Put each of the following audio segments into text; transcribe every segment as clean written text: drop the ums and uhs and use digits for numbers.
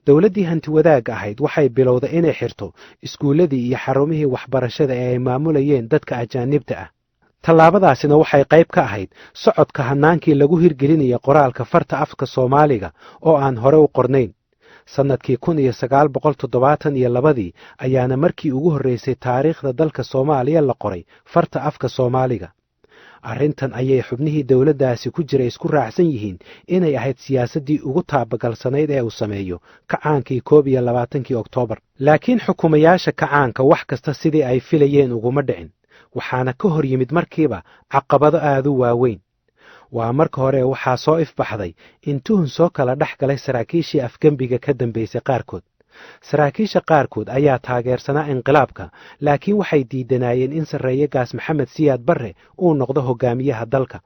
dowladdii hanti wadaagga ahayd waxay bilowday inay xirto iskuulladii iyo xarumihii waxbarashada ee ay maamulayeen dadka ajaanibta ah. tallaabadaasina waxay qayb ka ahayd socodka hannaankii lagu hirgelinaya qoraalka farta afka Soomaaliga oo aan hore u qornayn. sannadkii 1972 ayaana markii ugu horreysay taariikhda dalka Soomaaliya la qoray farta afka Soomaaliga. arrintan ayay xubnihii dowladdaasi ku jiray isku raacsan yihiin inay ahayd siyaasaddii ugu taabagalsanayd ee uu sameeyo kacaankii 21 Oktoobar. laakiin xukumayaasha kacaanka wax kasta sidii ay filayeen uguma dhicin, waxaana ka hor yimid markiiba caqabado aad u waaweyn. waa marka hore waxaa soo ifbaxday in tuhun soo kala dhex galay saraakiishii afgembiga ka dambaysay qaarkood. saraakiisha qaarkood ayaa taageersanaa inqilaabka, laakiin waxay diidanaayeen in sarreeyagaas Maxamed Siyaad Barre uu noqdo hogaamiyaha dalka.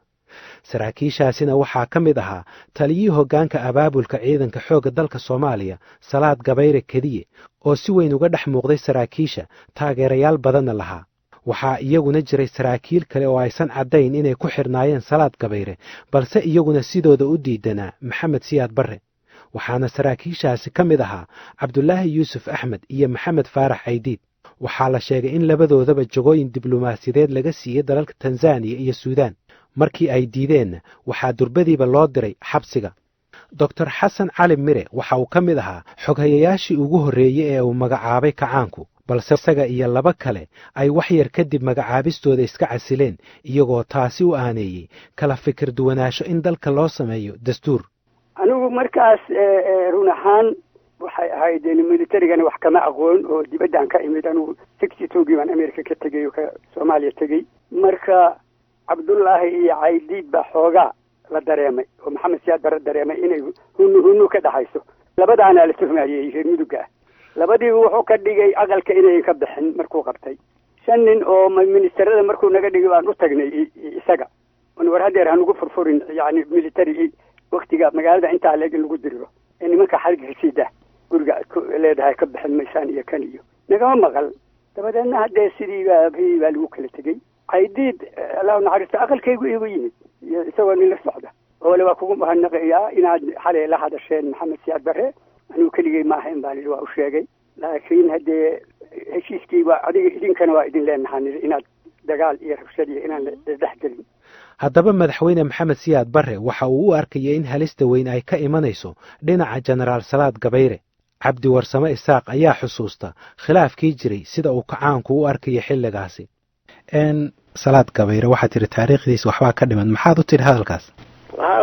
saraakiishaasina waxaa ka mid ahaa taliyihii hoggaanka abaabulka ciidanka xoogga dalka Soomaaliya Salaad Gabayre Kediye, oo si weyn uga dhex muuqday saraakiisha, taageerayaal badanna lahaa. waxaa iyaguna jiray saraakiil kale oo aysan caddayn inay ku xirnaayeen Salaad Gabayre, balse iyaguna sidooda u diidanaa Maxamed Siyaad Barre. waxaana saraakiishaasi ka mid ahaa Cabdulaahi Yuusuf Axmed iyo Maxamed Faarax Caydiid. waxaa la sheegay in labadoodaba jagooyin diblomaasiyadeed laga siiyey dalalka Tanzaniya iyo Suudaan. markii ay diideenna waxaa durbadiiba loo diray xabsiga. Dr. Xasan Cali Mire waxa uu ka mid ahaa xoghayayaashii ugu horreeyey ee uu magacaabay kacaanku, balse isaga iyo laba kale ay wax yar kadib magacaabistooda iska casileen, iyagoo taasi u aaneeyey kala fikir duwanaansho in dalka loo sameeyo dastuur. anigu markaas run ahaan waxay ahayd militarigana wax kama aqoon oo dibaddan ka imid. anigu 62 baan America ka tegey oo Soomaaliya tegey. marka Cabdullaahi iyo Caydiid baa xoogaa la dareemay oo Maxamed Siyaad Barre dareemay inay hunu ka dhaxayso. labadaana la tuhmayay reer Muduga. labadii wuxuu ka dhigay aqalka inay ka bixin markuu qabtay. 5 nin oo ministarada markuu naga dhigay baan u tagnay isaga. war hadeer aan ugu furfurin yani military waqtiga magaalada inta leeg lagu diro nimanka xalgiisida guriga leedahay ka bixin meeshan iyo kan iyo naga maqal. dabadeedna hadee sidii baa lagu kala tagay. Caydiid Allah naxariista aqalkaygu iigu yimid isagoo nin la socda oo la kugu mahadnaqayaa inaad xalay la hadasheen Maxamed Siyaad Barre. anuu keligay ma ahayn baan waa u sheegay, laakiin hadee heshiiskii waa adiga idinkana waa idin leenahay inaad dagaal iyo rabshad iyo inaan la dhaxgelin. haddaba madaxweyne Maxamed Siyaad Barre waxa uu u arkayay in halista weyn ay ka imanayso dhinaca Generaal Salaad Gabayre. Cabdi Warsame Isaaq ayaa xusuusta khilaafkii jiray sida uu kacaanku u arkayay xilligaasi. Salaad Gabayre waxa tiri taariikhdiisa waxba ka dhiman, maxaad u tiri hadalkaas?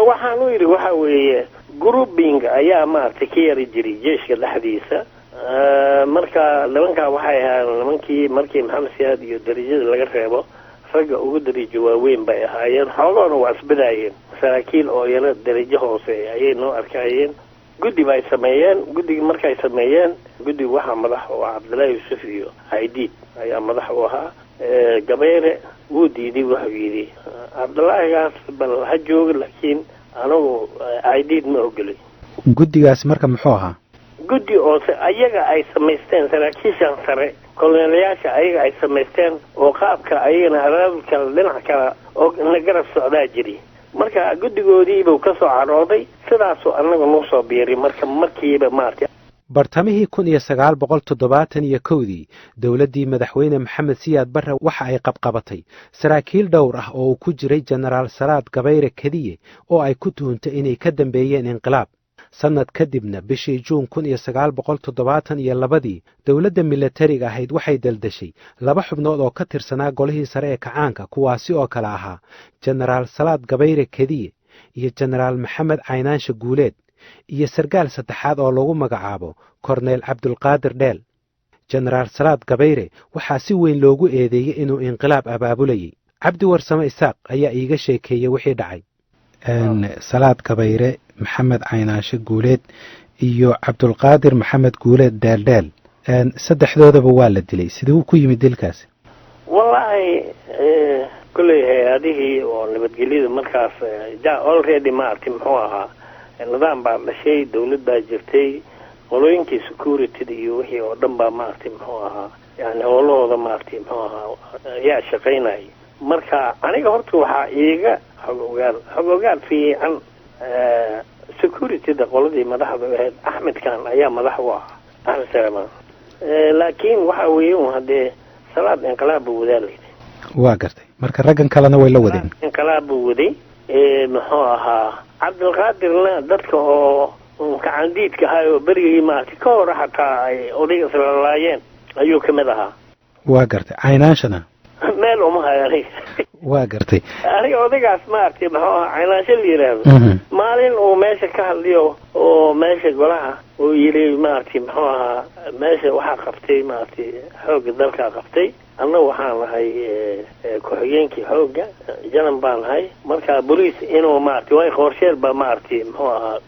waxaan u yiri waxa weeye grouping ayaa maartay ka yari jiray jeeshka dhexdiisa. marka nimanka waxay ahaayeen nimankii markii Maxamed Siyaad iyo darajada laga reebo ragga ugu darajo waaweyn bay ahaayeen. xoogana waa isbadaayeen saraakiil oo yara darajo hoose ayay noo arkayeen. guddi bay sameeyeen. guddiga markay sameeyeen guddiga waxaa madax u ah Cabdulaahi Yuusuf iyo Caydiid ayaa madax u ahaa. Gabayre wuu diiday wuxuu yidhi Cabdulaahigaas bal ha joogo, laakiin anagu Caydiid ma ogolay. guddigaas marka muxuu ahaa? guddi oo ayaga ay samaysteen saraakiishan sare kolonelayaasha ayaga ay samaysteen oo qaabka ayagana abaabulka dhinac kale oo la garab socdaa jiri. marka guddigoodii buu ka soo carooday, sidaasoo annaga noo soo biiray markiiba maartay. bartamihii 1971 dowladdii madaxweyne Maxamed Siyaad Barre waxa ay qabqabatay saraakiil dhowr ah oo ku jiray Generaal Salaad Gabayre Kediye oo ay ku tuhuntay inay ka dambeeyeen inqilaab. sanad kadibna bishii Juun 1972 dowladda militariga ahayd waxay daldashay 2 xubnood oo ka tirsanaa golihii sare ee kacaanka, kuwaasi oo kala ahaa Generaal Salaad Gabayre Kediye iyo Generaal Maxamed Caynaanshe Guuleed iyo sargaal saddexaad oo lagu magacaabo Korneyl Cabdulqaadir Dheel. Generaal Salaad Gabayre waxaa si weyn loogu eedeeyay inuu inqilaab abaabulayay. Cabdi Warsame Isaaq ayaa iiga sheekeeyay wixii dhacay. Salaad Gabayre, Maxamed Caynaanshe Guuleed iyo Cabdulqaadir Maxamed Guuleed Dheel saddexdoodaba waa la dilay. siduu ku yimid dilkaasi? wallahi kulay hay'adihii oo nabadgelyada markaas already maartay muxuu ahaa nidaam baa dhashay, dawlad baa jirtay, qolooyinkii security iyo wixii oo dhan baa maartay muxuu ahaa yani howlahooda maartay muxuu ahaa ayaa shaqaynayay. marka aniga horta waxaa iiga xog ogaal fiican security-da qoladii madaxda ahayd axmed khan ayaa madax u ahaa axmed salamaan laakiin waxa weeye un haddee salaad inqilaab buu wadaa layidhi waa gartay marka raggan kalena way la wadeen inqilaab buu waday muxuu ahaa cabdilqaadirna dadka oo kacandiidka ahaa oo berigii maaragtay ka hor xataa ay odayga islalaayeen ayuu ka mid ahaa waa gartay caynaanshana meel uma hayo aniga waa gartay aniga odaygaas maaragtay muxuu ahaa caynaansho la yidhaahdo maalin uu meesha ka hadliyo oo meesha golaha uu yidhi maaragtay muxuu ahaa meesha waxaa qabtay maaragtay xoogga dalkaa qabtay anna waxaan nahay ku-xigeenkii xoogga janan baan nahay marka boliis inuu maaragtay way qorsheer baa maaragtay muxuu ahaa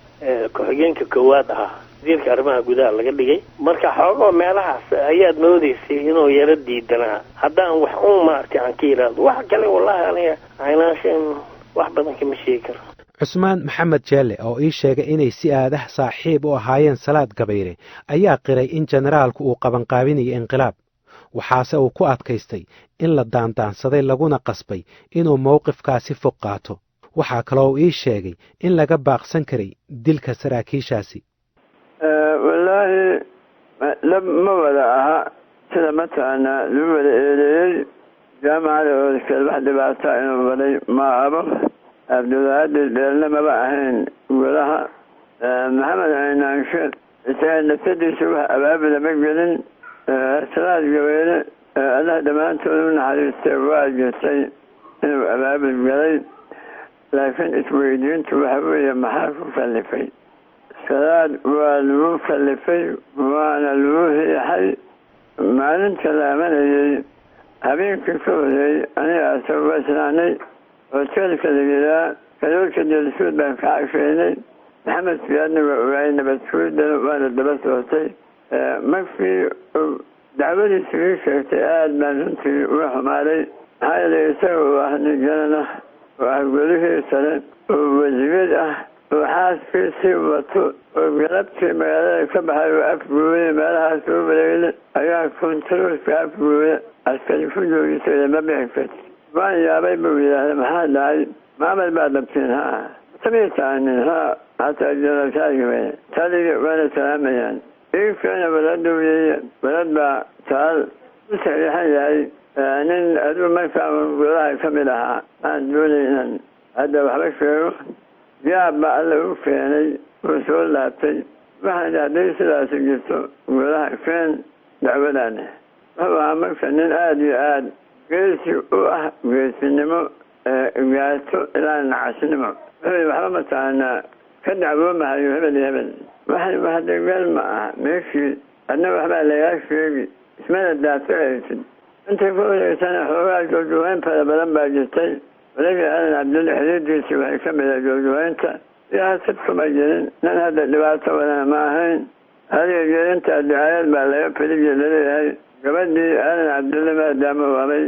ku-xigeenka koowaad ahaa wasiirka arrimaha gudaha laga dhigay marka xoogoo meelahaas ayaad moodaysay inuu yaro diidanaa haddaan wax uun maaragtay aan ka yidhaahdo wax kale wallahi aniga caynaashan wax badan kama sheegi karo cusmaan maxamed jeelle oo ii sheegay inay si aadah saaxiib u ahaayeen salaad gabayre ayaa qiray in generaalku uu qabanqaabinayo inqilaab waxaase uu ku adkaystay in la daandaansaday laguna qasbay inuu mowqifkaasi fog qaato waxaa kaloo ii sheegay in laga baaqsan karay dilka saraakiishaasi wallaahi ma wada aha sida mataqaanaa lagu wada eedeeyey jaamacada oodkeed wax dhibaata inuu waday ma abo cabdulqaadir dheelna maba ahayn golaha maxamed caynaanshe isaga nafsadiisa wax abaabula ma gelin salaad gabayre allah dhammaantood u naxariistay waa jirtay inuu abaabul galay laakiin isweydiintu waxa weeye maxaa ku kallifay salaad waa lagu kallifay waana lagu riixay maalinta la amanayey habeenkii ka horeeyey aniga asagoo islaanay hoteelka la yiraa kadoolka jelisuud baan ka cagfeynay maxamed siyaadna waa ogaayay nabadsuudana waana daba sootay markii dacwadiisa ii sheegtay aada baan runtii uga xumaaday maxaa yeelay isaga uu ah nin janana oo ah golihii sare oo wasiir ah oo xaaskiisii wato oo galabtii magaalada ka baxay oo afgooye meelahaas soo wareegay ayaa kontaroolka afgooye askari ku joogisay ma bixi karti waan yaabay buu yidhaahda maxaa dhacay maamad baa dhabtiin ha samaysaanin ha hataa janaalkaagawey taliga waana salaamayaan iigkeena walada weeye walad baa taal u saxiixan yahay nin aduu markaa golaha ka mid ahaa aan doonay inaan hadda waxba sheego yaab baa alla u keenay uu soo laabtay waxaan hadday sidaasi jirto golaha keen dacwadaana wuxuu ahaa marka nin aada iyo aada geesi u ah geesinimo gaato ilaa nacasnimo wuxuu waxba mataqaanaa ka dacwoomahayo hebel iyo hebel waxan hadageel ma aha meeshii adna waxbaa lagaa sheegi ismana daato aysid intay ku oreysana xoogaa joogjogeyn fara badan baa jirtay walagii aadan cabdulle xiriirdiisii waxay ka mida joogjogeynta siyaasid kuma jirin nin hadda dhibaato wadana ma ahayn adiga gelintaa dicaayad baa laga feliya laleeyahay gabadhii aadan cabdulle maadaama u abay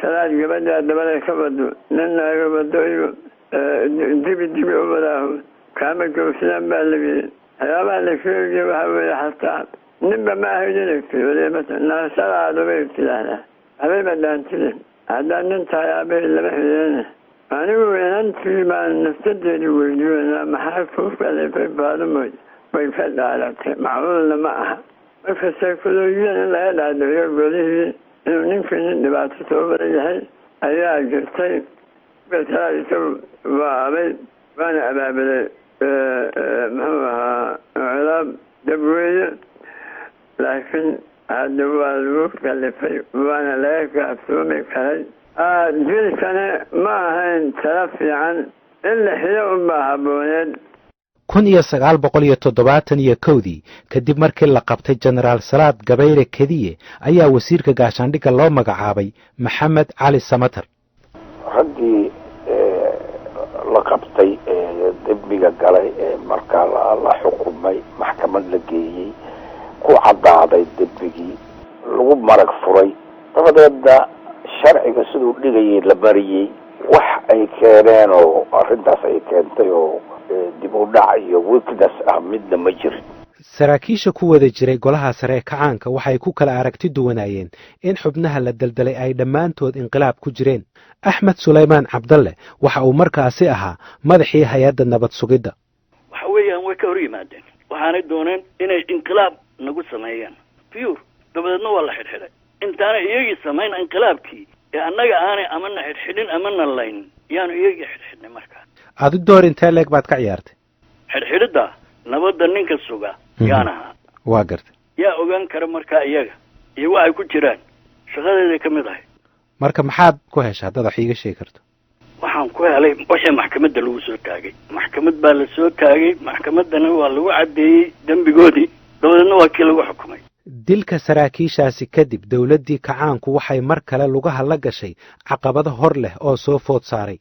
salaad gabadhaa dabada ka wado nin naaga wado iyo dibi u wadaaho kaama joogsadaan baa layihi waxyaabaha la sheegiyo waxa weeye xataa ninba ma ahayinagti naasadaadu bay tidhaahdaa habayba dhaantide haddaan nin tahay aabay lama xideen anigu inantii baan nafsadeedi weydiyoynaa maxaa kuu kalifay faadumoy way ka dhaalatay macquulna ma aha marka saykoloojiyan in laga dhaadhiciyo golihii inuu ninkii nin dhibaato soo wada yahay ayaa jirtay salaad isagu waa abay waana abaabulay muxuu ahaa cilaab dabweeye laakiin hadda waa lagu kalifay waana laga kaaftoomi karay dilkane ma ahayn tala fiican in la xiyo unbaa habooneed 1971 kadib markii la qabtay jenaraal salaad gabayre kediye ayaa wasiirka gaashaandhigga loo magacaabay maxamed cali samatar raggii la qabtay dembiga galay markaa la xukumay maxkamad la geeyey ku caddaaday dembigii lagu marag furay dabadeedna sharciga siduu dhigayay la mariyey wax ay keeneen oo arrintaas ay keentay oo dib u dhac iyo weakness ah midna ma jirin saraakiisha ku wada jiray golaha sare ee kacaanka waxay ku kala aragti duwanaayeen in xubnaha la daldalay ay dhammaantood inqilaab ku jireen axmed sulaymaan cabdalle waxa uu markaasi ahaa madaxii hay-adda nabad sugidda waxa weeye way ka hor yimaadeen waxaanay dooneen inay inqilaab nagu sameeyaan pure dabadeedna waa la xidhxidhay intaanay iyagii samayn inqilaabkii ee annaga aanay amana xidhxidhin amana layn yaanu iyagii xidhxidhnay markaa aad u door intee leeg baad ka ciyaartay xidhxidhidda nabadda ninka suga yaan ahaa waa gartay yaa ogaan kara markaa iyaga iyo waxay ku jiraan shaqadeeday ka mid ahay marka maxaad ku hesha haddaad wax iiga sheegi karto waxaan ku helay wixii maxkamadda lagu soo taagay maxkamad baa la soo taagay maxkamaddana waa lagu caddeeyey dembigoodii dabadeedna waa kii lagu xukumay dilka saraakiishaasi kadib dowladdii kacaanku waxay mar kale lugaha la gashay caqabado hor leh oo soo food saaray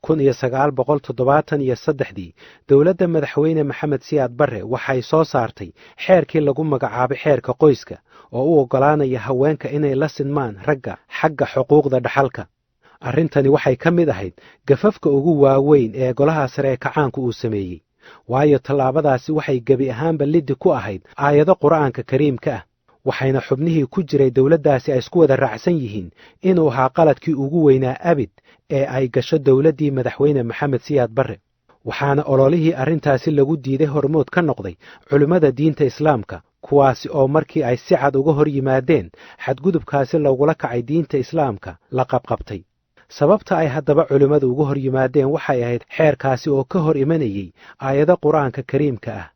1973 dowladda madaxweyne maxamed siyaad barre waxay soo saartay xeerkii lagu magacaabay xeerka qoyska oo u oggolaanaya haweenka inay la sinmaan ragga xagga xuquuqda dhaxalka arrintani waxay ka mid ahayd gafafka ugu waaweyn ee golaha sare ee kacaanku uu sameeyey waayo tallaabadaasi waxay gebi ahaanba liddi ku ahayd aayado qur'aanka kariimka ah waxayna xubnihii ku jiray dowladdaasi ay isku wada raacsan yihiin inuu ahaa qaladkii ugu weynaa abid ee ay gasho dowladdii madaxweyne maxamed siyaad barre waxaana ololihii arrintaasi lagu diiday hormood ka noqday culimmada diinta islaamka kuwaasi oo markii ay si cad uga hor yimaadeen xadgudubkaasi lagula kacay diinta islaamka la qabqabtay sababta ay haddaba culimmadu uga hor yimaadeen waxay ahayd xeerkaasi oo ka hor imanayey aayado qur'aanka kariimka ah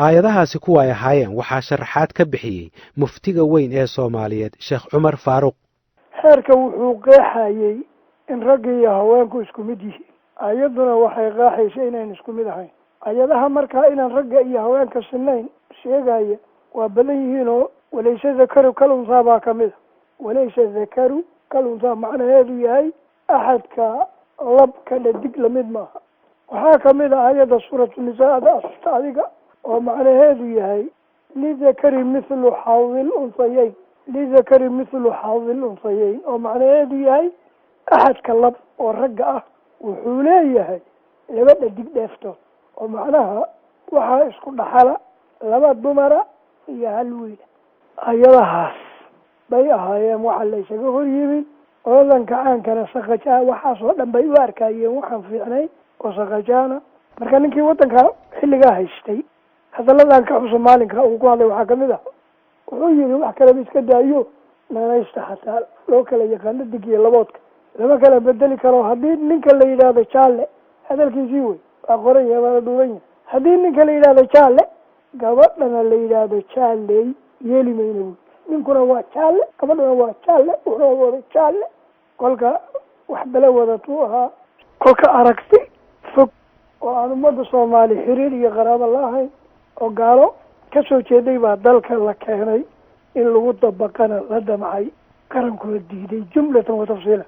aayadahaasi kuwaay ahaayeen waxaa sharaxaad ka bixiyey muftiga weyn ee soomaaliyeed sheekh cumar faaruq xeerka wuxuu qeexayey in ragga iyo haweenku isku mid yihiin ayaduna waxay qeexaysay inayn isku mid ahayn ayadaha markaa inaan ragga iyo haweenka sinayn sheegaya waa badan yihiin oo walayse dakaru kalunsaa baa ka mid a walayse dakaru kalunsaa macnaheedu yahay axadka labka dhadig lamid maaha waxaa ka mid a ayada suuratu nisaa-ada asusta adiga oo macnaheedu yahay lidakari mithlu xawdil unsayeyn lidakari mithlu xawdil unsayeyn oo macnaheedu yahay axadka lab oo ragga ah wuxuu leeyahay laba dhadig dheeftood oo macnaha waxaa isku dhaxala laba dumara iyo hal wiila ayadahaas bay ahaayeen waxaa la isaga hor yimin oladan kacaankana sakajaa waxaasoo dhan bay u arkayeen waxaan fiicnay oo sakajaana marka ninkii waddanka xilligaa haystay hadalladan ka xuso maalinka uu ku hadlay waxaa kamid ah wuxuu yihi wax kaleba iska daayo nanaysta xataa loo kala yaqaano dig iyo laboodka lama kala bedeli karo haddii ninka la yidhaahdo jaalle hadalkiisii wey waa qoran yahay waana dhuuban yahay haddii ninka la yidhaahdo jaalle gabadhana la yidhaahdo jaalley yeeli mayna wey ninkuna waa jaalle gabadhana waa jaalle wuxuna wada jaalle kolka wax bala wadatuu ahaa kolka aragti fog oo aan ummadda soomaali xiriir iyo qaraabo la ahayn oo gaalo ka soo jeeday baa dalka la keenay in lagu dabaqana la damcay qarankuna diiday jumlatan wa tafsiila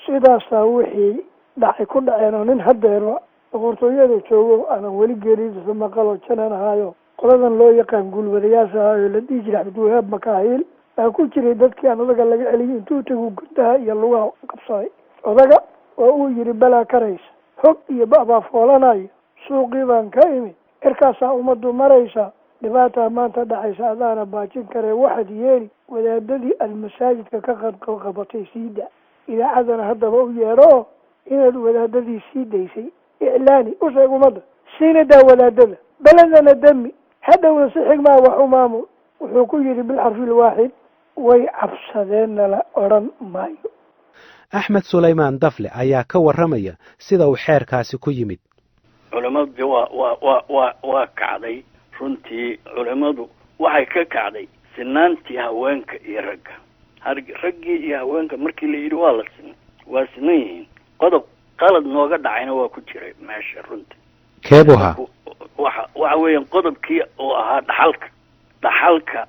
sidaasaa wixii dhacay ku dhaceen oo nin hadeerba boqortooyada joogo aanan weli geeridiisa maqaloo janan ahaayo qoladan loo yaqaan guulwadayaasha ahaayo la dhihi jiray cabdiwahaab makaahil baa ku jiray dadkii aan odaga laga celiyay intuu tagu gundaha iyo lugaha qabsaday odaga oo uu yihi balaa karaysa hog iyo babaa foolanayo suuqii baan ka imid cirkaasaa ummaddu maraysa dhibaataa maanta dhacaysa adaana baajin karee waxaad yeeli wadaadadii aad masaajidka ka qabatay siida idaacadana haddaba u yeedho inaad wadaadadii sii daysay iclaani u sheeg ummadda siina daa wadaadada beledana demi hadhowna si xigmaa wax u maamul wuxuu ku yidhi bilxarfil waaxid way cabsadeen nala odhan maayo axmed sulaymaan dafle ayaa ka warramaya sida uu xeerkaasi ku yimid culimmadu waa kacday runtii culimmadu waxay ka kacday sinaantii haweenka iyo ragga raggii iyo haweenka markii la yidhi waa la sinay waa sinan yihiin qodob qalad nooga dhacayna waa ku jiray meesha runtii keebuha waxa weeyaan qodobkii oo ahaa dhaxalka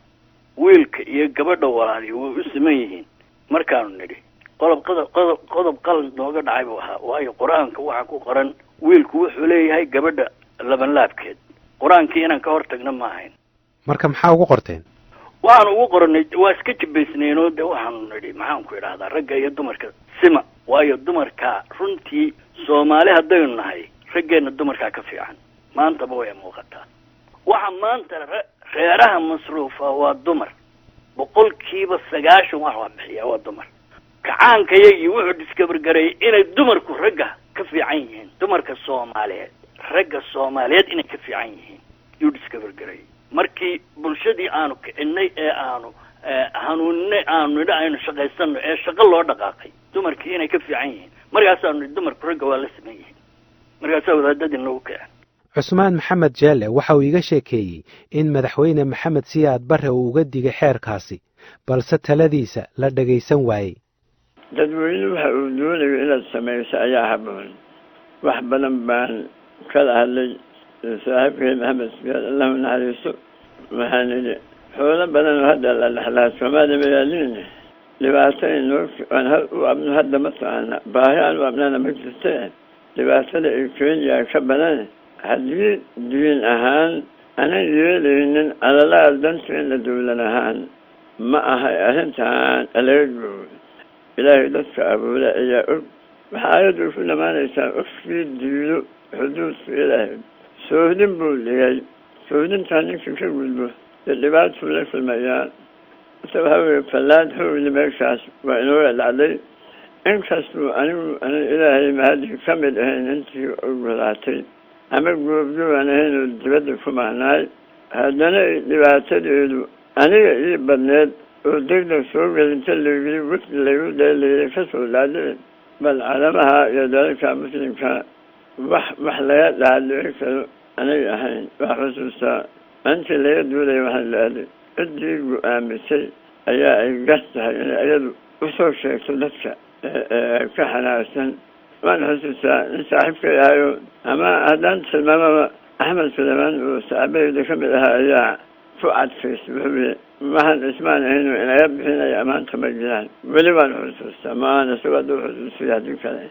wiilka iyo gabadha walaali way u siman yihiin markaanu nidhi qodob qalad nooga dhacay buu ahaa waayo qur-aanka waxaa ku qoran wiilku wuxuu leeyahay gabadha labanlaabkeed qur-aankii inaan ka hortagna ma ahayn marka maxaa ugu qorteen waxaanu ugu qoranay waa iska jibaysnaynoo de waxaanu nidhi maxaan ku idhahdaa ragga iyo dumarka sima waayo dumarkaa runtii soomaali haddaynu nahay raggeenna dumarkaa ka fiican maantaba way muuqataa waxa maanta reeraha masruufa waa dumar 90% wax waa bixiyaa waa dumar kacaankayagii wuxuu diskabargareeyay inay dumarku ragga ka fiican yihiin dumarka soomaaliyeed ragga soomaaliyeed inay ka fiican yihiin yuu discover garay markii bulshadii aanu kicinay ee aanu hanuuninay aanu nidha aynu shaqaysano ee shaqo loo dhaqaaqay dumarkii inay ka fiican yihiin markaasaanu dumarku ragga waa la siman yihiin markaasaa wadaadadii nagu kicin cusmaan maxamed jeelle waxa uu iga sheekeeyey in madaxweyne maxamed siyaad barre uu uga digay xeerkaasi balse taladiisa la dhagaysan waayey dadweyne waxa uu doonayo inaad samayso ayaa haboon wax badan baan kala hadlay saaxiibkay maxamed siyaad allahu naxariiso waxaan idhi xoolo badan oo hadda la dhexlaa soomaaliya magaaladiina dhibaatada aan u abno hadda ma taqaana baahi aan u abnaana ma jirte dhibaatada ay kenya ka badan haddii diin ahaan aanan yeelaynin alalaal danteena dawlad ahaan ma ahay arrintaan aleegooda ilaahay dadka abuura ayaa og waxa aayaddu ku dhamaanaysaa ofkii diido xuduudka ilaahay soohdin buu dhigay soohdintaa ninkii ka gudbo dee dhibaatuu la kulmayaa ita waxaa weeye fallaad xoogli meeshaas waa inooga dhacday inkastuu anigu anan ilaahay mahadii ka mid ahayn intii ogolaatay ama goobjoogaan ahayn oo dibadda ku maqnaay haddana dhibaatadeedu aniga ii badneed oo degdeg soo gelinta laygii wixii laygu dheelayay ka soo dhaadhicin bal calamaha iyo dalalka muslimka wax laga dhaadhici karo anay ahayn wax xusuustaa intii laga duulaya waxaan la-aaday ciddii go-aamisay ayaa ay gas tahay inay iyadu usoo sheegto dadka ka xanaagsan waan xusuustaa in saaxiibkay ahayo ama haddaan tilmaamaba axmed sulaymaan oo saxaabaheyda ka mid ahaa ayaa ku cadfaysa wuxuu yihi waxaan ismaan ahayno inaga bixinaya amaanta ma jiraan weli waan xusuustaa maahan isagoo hadduu xusuusay haddii kale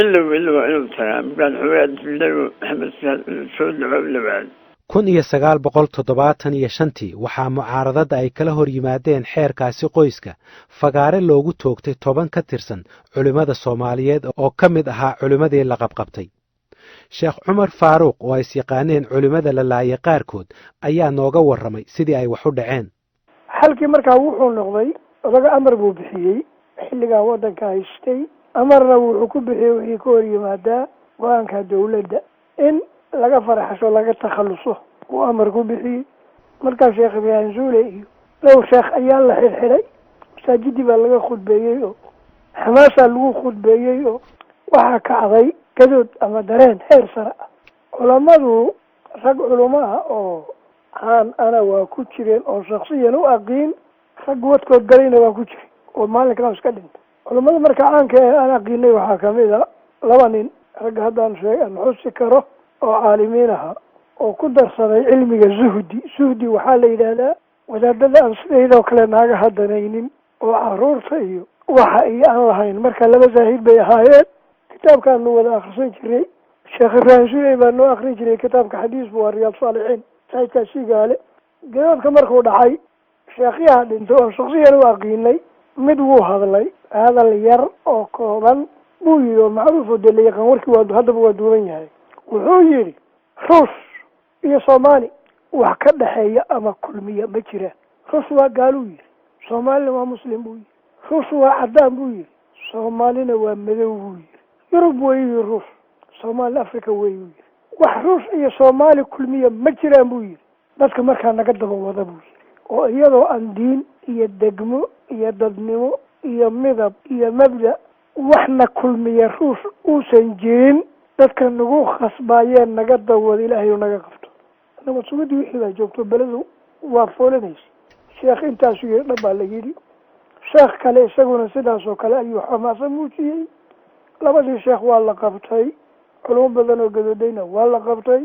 ilow inuu tagaa markaan xoogaa diiday axmed siyaad inuu soo dhaco lawaad 1975 waxaa mucaaradada ay kala hor yimaadeen xeerkaasi qoyska fagaare loogu toogtay 10 ka tirsan culimmada Soomaaliyeed oo ka mid ahaa culimmadii la qabqabtay Sheekh Cumar Faaruq oo ay yaqaaneen culimmada la laayay qaarkood ayaa nooga warramay sidii ay wax u dhaceen halkii markaa wuxuu noqday odaga amar buu bixiyey xilligaa waddanka haystay amarna wuxuu ku bixiyey wixii ka hor yimaadaa go-aanka dawladda in laga faraxasho laga takhaluso uu amar ku bixiyey markaa sheekh ibraahim zuule iyo dhowr sheekh ayaa la xidhxidhay masaajidii baa laga khudbeeyey oo xamaasaa lagu khudbeeyey oo waxaa kacday gadood ama dareen heer sare ah culammadu rag culamo ah oo ana waa ku jireen oo shaksiyan u aqiin rag wadkood galayna waa ku jiray oo maalinkaas iska dhintay culammada marka caanka ee aan aqiinay waxaa kamid a 2 nin ragga haddaan sheegan xusi karo oo caalimiin aha oo ku darsaday cilmiga zuhdi waxaa la yidhaahdaa wadaadada aan sidaydoo kale naaga hadanaynin oo caruurta iyo waxa iyo aan lahayn marka 2 zaahid bay ahaayeen kitaabkaanu wada akhrisan jiray sheekh ibraahim zuule baa noo akhrin jiray kitaabka xadiis buu waa riyaad saalixiin saidkaa shigaale gadoodka markuu dhacay sheekyaha dhintay oo shaksiyan u aqiinay mid wuu hadlay hadal yar oo kooban buu yidhi oo macruuf oo dee la yaqaan warkii haddaba waa duuban yahay wuxuu yidhi ruus iyo soomaali wax ka dhexeeya ama kulmiya ma jiraan ruus waa gaaluu yidhi soomaalina waa muslim buu yidhi ruus waa caddaan buu yidhi soomaalina waa madow buu yidhi yurub weeyi ruus soomaali africa weeyi buu yidhi wax ruus iyo soomaali kulmiya ma jiraan buu yidhi dadka markaa naga daba wada buu yidhi oo iyadoo aan diin iyo degmo iyo dadnimo iyo midab iyo mabda waxna kulmiya ruus uusan jirin dadka nagu khasbaayeen naga dawada ilaahay naga qabto anagoo sugadii wixii baa joogto beledu waa foolanaysa sheekh intaasu yidhi dhan baa la yidhi sheekh kale isaguna sidaasoo kale ayuu xamaasa muujiyey 2 sheekh waa la qabtay culamo badan oo gadoodayna waa la qabtay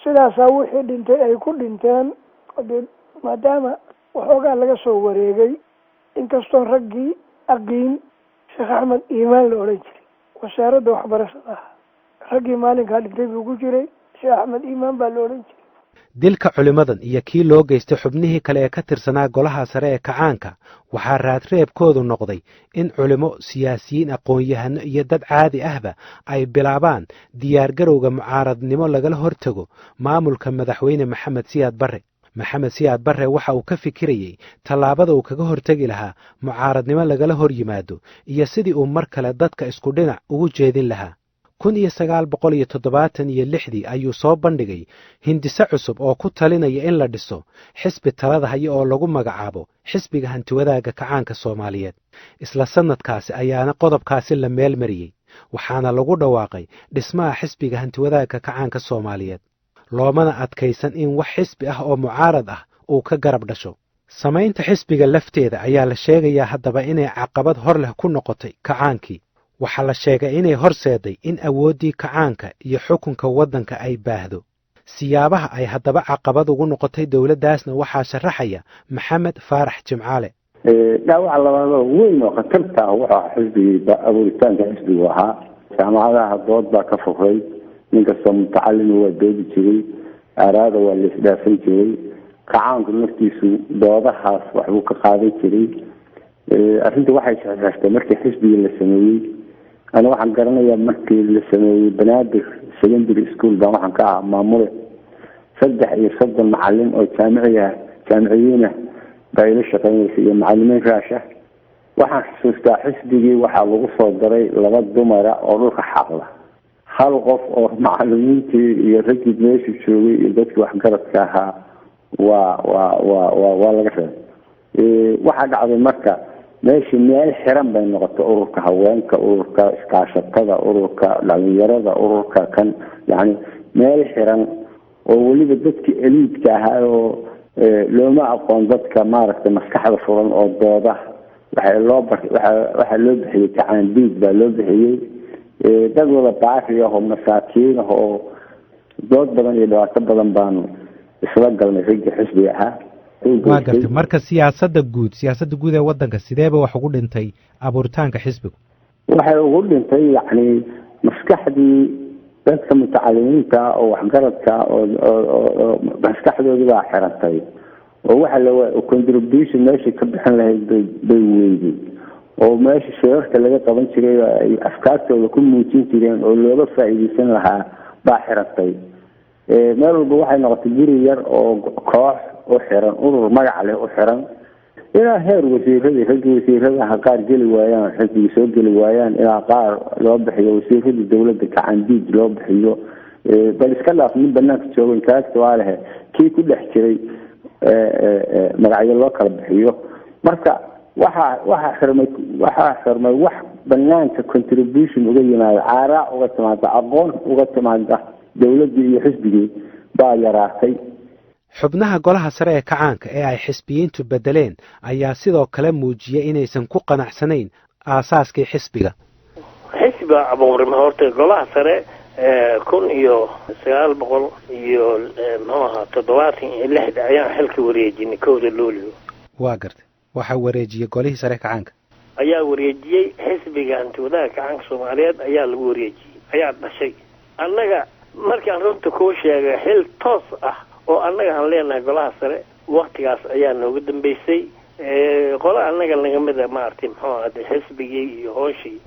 sidaasaa wixii dhintay ay ku dhinteen maadaama waxoogaa laga soo wareegay inkastoo raggii aqiin sheekh axmed iimaan la odhan jiray wasaaradda waxbarashada ah raggii maalinkaa dhintay buu ku jiray sheekh axmed iimaan baa la odhan jiray dilka culimmadan iyo kii loo geystay xubnihii kale ee ka tirsanaa golaha sare ee kacaanka waxaa raadreebkoodu noqday in culimo siyaasiyiin aqoon-yahano iyo dad caadi ahba ay bilaabaan diyaargarowga mucaaradnimo lagala hortago maamulka madaxweyne maxamed siyaad barre waxa uu ka fikirayey tallaabada uu kaga hortegi lahaa mucaaradnimo lagala hor yimaado iyo sidii uu mar kale dadka isku dhinac ugu jeedin lahaa 1976 ayuu soo bandhigay hindise cusub oo ku talinaya in la dhiso xisbi talada haya oo lagu magacaabo xisbiga hantiwadaaga kacaanka Soomaaliyeed. Isla sanadkaasi ayaana qodobkaasi la meel mariyay, waxaana lagu dhawaaqay dhismaha xisbiga hantiwadaaga kacaanka Soomaaliyeed. loomana adkaysan in wax xisbi ah oo mucaarad ah uu ka garab dhasho. Samaynta xisbiga lafteeda ayaa la sheegayaa haddaba inay caqabad hor leh ku noqotay kacaankii. Waxaa la sheegay inay horseeday in awooddii kacaanka iyo xukunka waddanka ay baahdo. Siyaabaha ay haddaba caqabad ugu noqotay dowladdaasna waxaa sharaxaya Maxamed Faarax Jimcaale. dhaawaca labaad oo weyn oo khatarta ah waxa xisbiga abuuritaanka xisbiga ahaa. jaamacadaha dood baa ka fufay, ninkastoo mutacallim waa doodi jiray, araada waa la isdhaafin jiray, kacaanku naftiisu doodahaas waxbuu ka qaadan jiray. arrinta waxay saxsaxtay markii xisbiga la sameeyey. أنا waxaan garanayaa markii la sameeyay Banaadir Secondary School baan waxaan ka ahaa maamule 3 macallin oo jaamiciyiin ah bay la shaqeynayeen iyo macallimiin raasha. waxaan xusuustaa xisbigii waxaa lagu soo daray 2 dumar oo dhulka xaqla, hal qof oo macallimiintii iyo ragii meesha joogay iyo dadkii waxgaradka ahaa waa laga reebay. waxaa dhacday marka meeshii meel xiran bay noqotay ururka haweenka, ururka iskaashatada, ururka dhalinyarada, ururka kan yani meel xiran oo weliba dadkii eliidka ahaa oo looma aqoon dadka maaragtay maskaxda furan oo dooda. waxaa loo bixiyay kacaandiid baa loo bixiyey. dad wada baari ah oo masaakiin ah oo dood badan iyo dhibaato badan baan isla galnay ragga xisbiga ahaa. waa gartay marka siyaasadda guud ee waddanka sideeba wax ugu dhintay abuuritaanka xisbigu? waxay ugu dhintay yani maskaxdii dadka mutacalimiinta oo waxgaradka oo maskaxdoodii baa xirantay oo waxa la contribution meeshii ka bixin lahayd bay weydii oo meeshii shirarka laga qaban jiray ay afkaartooda ku muujin jireen oo looga faa'iideysan lahaa baa xirantay. meel walba waxay noqotay guri yar oo koox u xiran, urur magac leh u xiran, ilaa heer wasiirada qaar geli waayaan, xisbiga soo geli waayaan, ilaa qaar loo bixiyo wasiirada dowladda kacaandiid loo bixiyo. bal iska dhaaf nin banaanka joogan kaagta waa leh kii ku dhex jiray magacyo loo kala bixiyo. marka waxaa xirmay wax banaanka contribution uga yimaada, caaraa uga timaada, aqoon uga timaada dowladda iyo xisbigii baa yaraatay. xubnaha golaha sare ee kacaanka ee ay xisbiyiintu bedeleen ayaa sidoo kale muujiyay inaysan ku qanacsanayn aasaaskii xisbiga. xisbiga abuurma horta golaha sare 1976 ayaan xilka wareejinay 1 Luulyo. waa gartay waxa wareejiyay golihii sare kacaanka ayaa wareejiyay xisbiga hantiwadaaga kacaanka Soomaaliyeed ayaa lagu wareejiyay, ayaa dhashay. annaga markaan runta ku sheegay xil toos ah oo annaga aan leenahay golaha sare waqtigaas ayaa noogu dambeysay. qola annaga laga mid ah maartay muxuu ahaa xisbigii iyo hooshii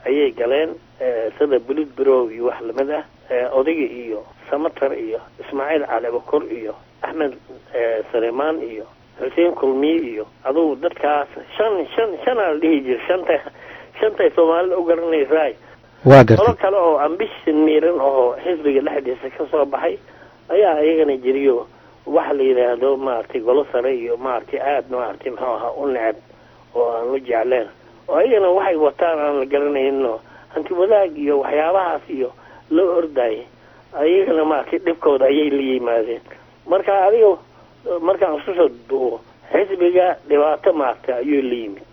ayay galeen sida bulid bureau iyo wax lamid ah. odayga iyo Samatar iyo Ismaaciil Cali Bakor iyo Axmed Saleemaan iyo Xuseen Kulmi iyo adoo dadkaas shan aan dhihi jiray shanta Soomaaliya u garanaysaa. waa gartay qola kale oo ambition miiran oo xisbiga dhexdiisa ka soo baxay ayaa ayagana jiriyo wax la yiraahdo maartay golo sare iyo maartay aad maartay muxuu ahaa u necab oo aan u jecleen oo ayagana waxay wataan aan la garanayno hanti wadaag iyo waxyaabahaas iyo loo orday ayagana maartay dhibkooda ayay la yimaadeen. marka adiga markaan soo duubo xisbiga dhibaato maartay ayuu la yimid.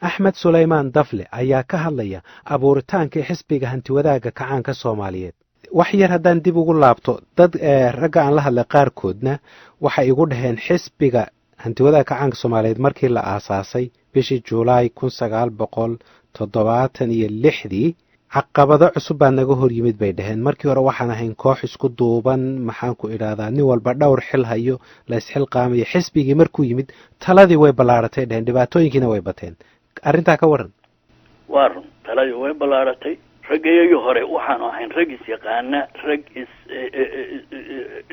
Axmed Suleymaan Dafle ayaa ka hadlaya abuuritaanka xisbiga hantiwadaaga kacaanka Soomaaliyeed. wax yar haddaan dib ugu laabto dad ragga aan la hadlay qaarkoodna waxay igu dhaheen xisbiga hantiwadaaga kacaanka Soomaaliyeed markii la aasaasay bishii Juulaay 1976 caqabado cusub baa naga hor yimid bay dhaheen. markii hore waxaan ahayn koox isku duuban, maxaan ku idhaahdaa nin walba dhowr xil hayo, la isxilqaamayo. xisbigii markuu yimid taladii way ballaaratay dhaheen, dhibaatooyinkiina way bateen. arrintaa ka waran? waa run, taladii way ballaaratay. raggayagii hore waxaanu ahayn rag is yaqaana, rag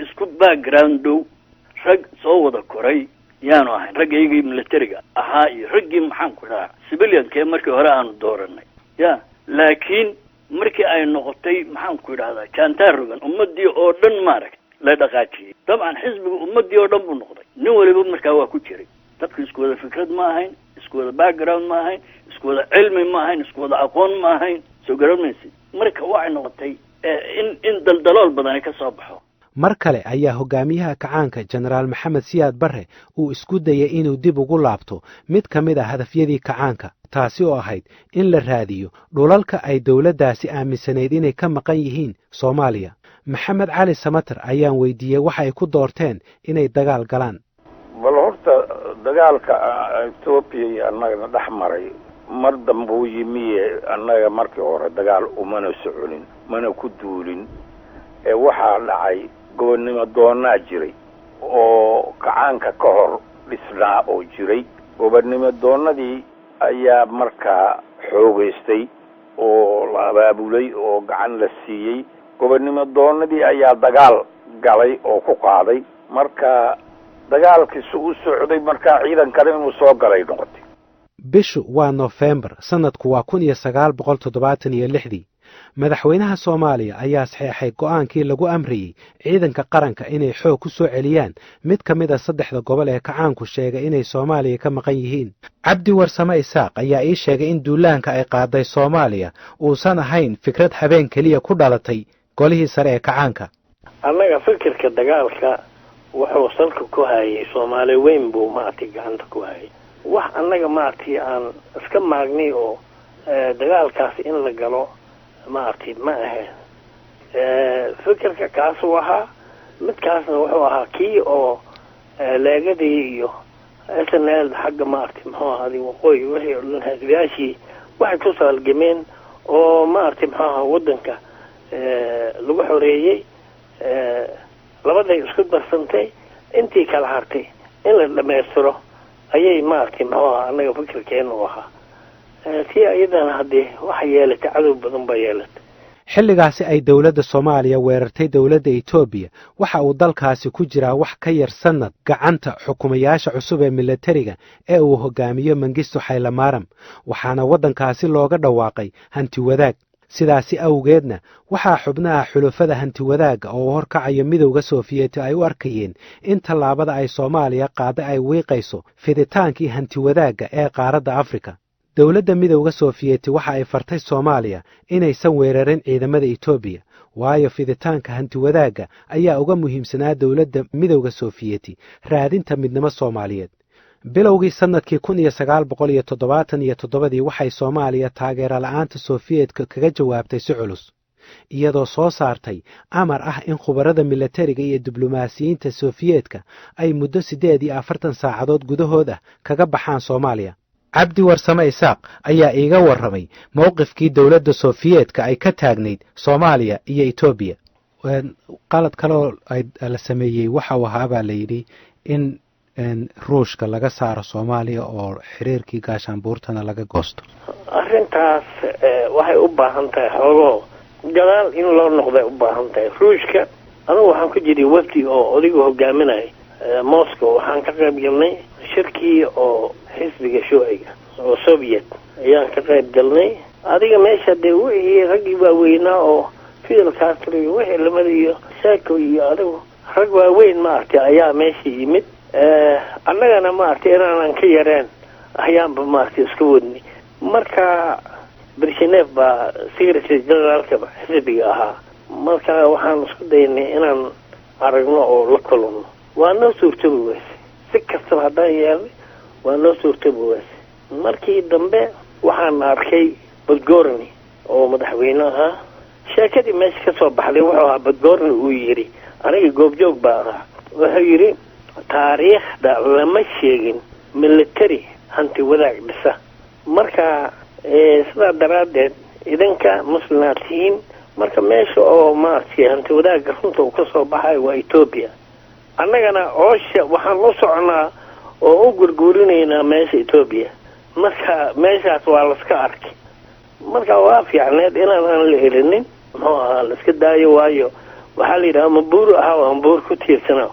isku background dhow, rag soo wada koray yaanu ahayn. raggayagii militariga ahaa iyo raggii maxaan ku dhahaa civiliankee markii hore aanu dooranay. laakiin markii ay noqotay maxaan ku idhahdaa jaantaarogan ummadii oo dhan maaragtay la dhaqaajiyey dabcan xisbiga ummadii oo dhan buu noqday nin waliba markaa waa ku jiray dadku isku wada fikrad ma ahayn isku wada background ma ahayn isku wada cilmi ma ahayn isku wada aqoon ma ahayn soo garanaysa marka waxay noqotay in daldalool badani ka soo baxo mar kale ayaa hogaamiyaha kacaanka jenaraal maxamed siyaad barre uu isku dayay inuu dib ugu laabto mid ka mid ah hadafyadii kacaanka taasi oo ahayd in la raadiyo dhulalka ay dowladdaasi aaminsanayd inay ka maqan yihiin soomaaliya maxamed cali samater ayaan weydiiyey waxa ay ku doorteen inay dagaal galaan bal horta dagaalka Ethiopia iyo annagana dhex maray mar dambe uu yimiye annaga markii hore dagaal umana soconin mana ku duulin waxaa dhacay gobonnimo doonaa jiray oo kacaanka ka hor dhisnaa oo jiray gobonnimo doonadii ayaa markaa xoogaystay oo la abaabulay oo gacan la siiyey gobonnimo doonadii ayaa dagaal galay oo ku qaaday marka dagaalkiisu u socday markaa ciidan kale inuu soo galay noqotay bishu waa November sanadku waa 1976 madaxweynaha Soomaaliya ayaa saxeexay go'aankii lagu amriyay ciidanka qaranka inay xoog ku soo celiyaan mid ka mid ah saddexda gobol ee kacaanku sheegay inay Soomaaliya ka maqan yihiin Cabdi Warsame Isaaq ayaa ii sheegay in duulaanka ay qaaday Soomaaliya uusan ahayn fikrad habeen kaliya ku dhalatay golihii sare ee kacaanka annaga fikirka dagaalka wuxuu salka ku hayay Soomaali weyn buu maartay gacanta ku hayay wax annaga maartay aan iska maagnay oo dagaalkaas in la galo maartay ma ahayn fikirka kaas waxa midkaasna wuxuu ahaa kii oo leegadii iyo SNL xagga maartay muxuu ahaa waqooyi wixii dhan hagaashii waxay ku salgameen oo maartay muxuu ahaa wadanka lagu xoreeyay labaday isku darsantay intii kala hartay in la dhameystiro ayay maartay muxuu ahaa annaga fikirkeena u ahaa si ayadana hadii waxa yeelatay cadow badan ba yeelatay xilligaasi ay dawladda Soomaaliya weerartay dawladda Itoobiya waxa uu dalkaasi ku jiraa wax ka yar sanad gacanta xukumayaasha cusub ee militariga ee uu hogaamiyo Mengistu Haile Mariam waxaana wadankaasi looga dhawaaqay hanti wadaag sidaasi awgeedna waxaa xubnaha xulufada hanti wadaaga oo horkacayo midowga Sofiyeeti ay u arkayeen in tallaabada ay Soomaaliya qaaday ay wiiqayso fiditaankii hanti wadaaga ee qaaradda Afrika dawladda midowga Sofiyeeti waxa ay fartay Soomaaliya inaysan weerarin ciidamada Itoobiya waayo fiditaanka hanti wadaaga ayaa uga muhiimsanaa dawladda midowga Sofiyeeti raadinta midnimo Soomaaliyeed bilowgii sanadkii 1977 waxay Soomaaliya taageero la'aanta Sofiyeetka kaga jawaabtay si culus iyadoo soo saartay amar ah in khubarada militariga iyo diblomaasiyiinta Sofiyeetka ay muddo 48 saacadood gudahooda kaga baxaan Soomaaliya Cabdi Warsame Isaaq ayaa iiga warramay mowqifkii dawladda Sofiyeetka ay ka taagnayd Soomaaliya iyo Itoobiya qalad kale ay la sameeyay waxa uu ahaa la yiri in ruushka laga saaro Soomaaliya oo xiriirkii gaashaanbuurtana laga goosto arrintaas waxay u baahan tahay xogo gadaal in loo noqdo u baahan tahay ruushka anigu waxaan ku jiray wafdi oo odiga hogaaminay Moscow waxaan ka qayb galnay shirkii oo xisbiga shuuciga oo Soviet ayaan ka qayb galnay adiga meesha de wixii ragii waaweynaa oo Fidel Castro wixii lamadiyo Saako iyo adigu rag waaweyn maartay ayaa meesha yimid annagana maartay inaan ka yareen ayaanba maartay isku wadnay marka Brezhnev ba secretary generalka xisbiga ahaa marka waxaan isku daynay inaan aragno oo la kulano waa noo suurtoobi si kasta haddaan yeelay waa noo suurtoobi markii dambe waxaan arkay Podgorny oo madaxweyne ahaa sheekadii meesha ka soo baxday wuxuu ahaa Podgorny uu yiri aniga goobjoog baa ahaa wuxuu yiri taariikhda lama sheegin military hanti wadaag dhisa marka sida daraadeed idanka muslimaadkiin marka meesha oo maartay hanti wadaag runta ka soo baxay waa Ethiopia annagana oosha waxaan la soconaa oo u gurguurinayna meesha Ethiopia marka meeshaas waa la iska arkay marka waa fiicneed inaan la helinin la iska daayo waayo waxa la yiraahdaa mabuur ah mabuur ku tiirsanaa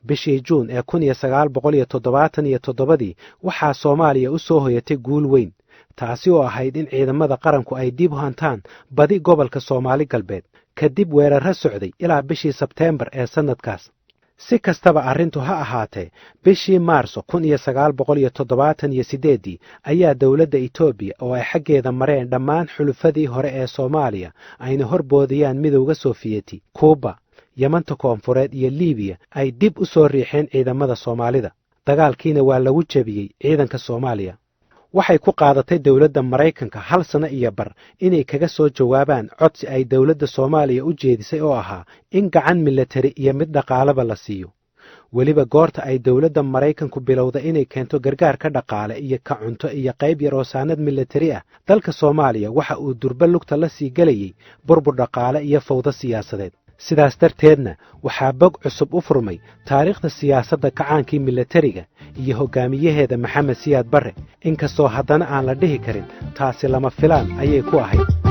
bishii Juun ee 1977 waxaa Soomaaliya u soo hoyatay guul weyn taasi oo ahayd in ciidamada qaranku ay dib u hantaan badi gobolka Soomaali galbeed kadib weerarro socday ilaa bishii Sebteembar ee sanadkaas. si kastaba arrintu ha ahaatee bishii Maarso 1978 ayaa dawladda Itoobiya oo ay xaggeeda mareen dhammaan xulufadii hore ee Soomaaliya ayna horboodiyaan midowga Soofiyeti, Kuuba, Yamanta Koonfureed iyo Liibiya ay dib u soo riixeen ciidamada Soomaalida. Dagaalkiina waa lagu jabiyey ciidanka Soomaaliya. waxay ku qaadatay dawladda Mareykanka 1 sano iyo bar inay kaga soo jawaabaan codsi ay dawladda Soomaaliya u jeedisay oo ahaa in gacan military iyo mid dhaqaalaba la siiyo. weliba goorta ay dawladda Mareykanku bilowda inay keento gargaar ka dhaqaale iyo ka cunto iyo qayb yar oo saanad military ah, dalka Soomaaliya waxa uu durba lugta la sii galayay burbur dhaqaale iyo fawdo siyaasadeed. sidaas darteedna waxaa bog cusub u furmay taariikhda siyaasadda kacaankii militariga iyo hogaamiyaheeda Maxamed Siyaad Barre, inkastoo haddana aan la dhihi karin taasi lama filaan ayay ku ahayd.